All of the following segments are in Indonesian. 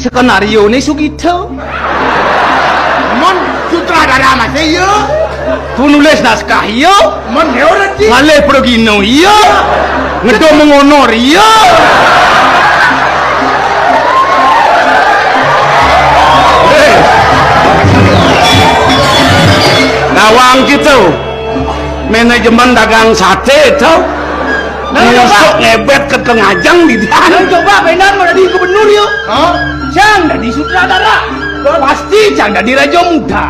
skenario ini Sugito. Mon sutradara mas iya. Penulis naskah iya. Mon heoran sih. Ngalih progino iya. Ngedo mengonor iya. Nawang gitu. Manajemen dagang sate itu. Besok ngebet ke Ngajang di dia. Coba benar mau jadi gubernur yuk. Jang jadi sutradara. Pasti Jang jadi raja muda.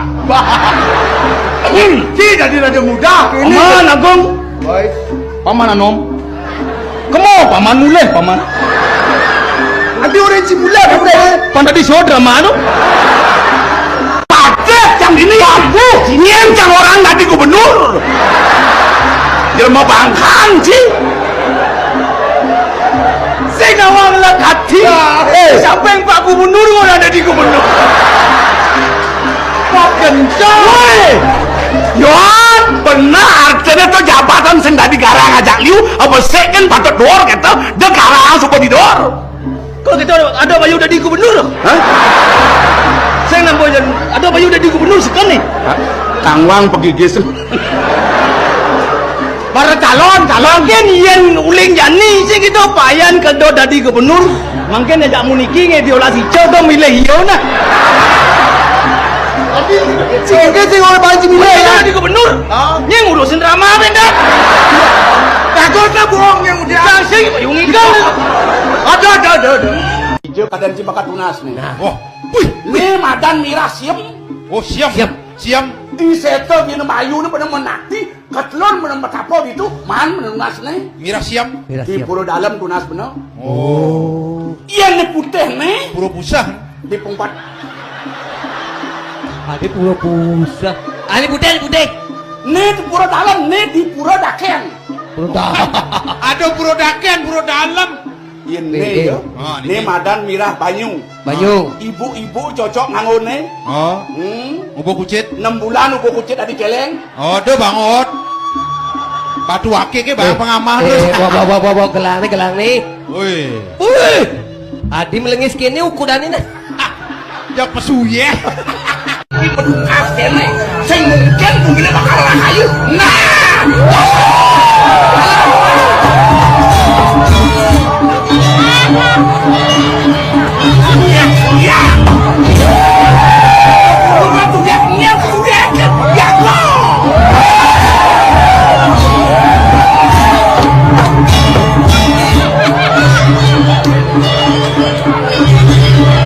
Si jadi raja muda. Paman Agung. Baik. Paman Anom. Kamu paman mulai paman. Nanti orang si mula kan boleh. Pan tadi show drama tu. Pakai Jang ini aku. Ini Jang orang jadi gubernur. Dia mau bangkang sih. Saya nawang lah hati. Siapa yang Pak Gubernur mau ada di gubernur? Pak Kencang. Yon, benar. Artinya tu jabatan senda di garang ajak liu. Apa second patut dor kata. Dia garang supaya di dor. Kalau kita ada bayu udah di gubernur. Hah? Saya nampak ada bayu udah di gubernur sekali. Kang Wang pegigis. Para calon kan yang uling jani sih gitu payan kedo dadi gubernur mungkin ajak muniki ngeviolasi coba milih hiyo nah Sih orang panci milih ya. dadi gubernur yang ngurusin drama benda Takutnya bohong yang udah. sing payung ikan Ada. hijau kadan cibaka tunas nih Oh, nih madan mirah siap oh siap. di setel gini bayu nih pada menakti ketelon pada metapol itu man menunas nih Mira siap. di pura dalam tunas bener Oh, iya nih putih nih pura pusah. di pungpat Ada pura pusah. Ada putih. nih di pura dalam nih di pura daken Ada pura daken, pura dalam. ini yo Ah, nih ini. madan mirah banyu Banyu. ibu-ibu cocok ngangone Oh, ubo kucit. 6 bulan ubo kucit adi keleng Oh, do bangot. Batu ake ke bang pengamal. Bawa gelang nih. Woi, Wih. Adi melengis kini ukuran ini. jak pesuye. di pedukas kene sing mungkin bumine bakal rahayu nah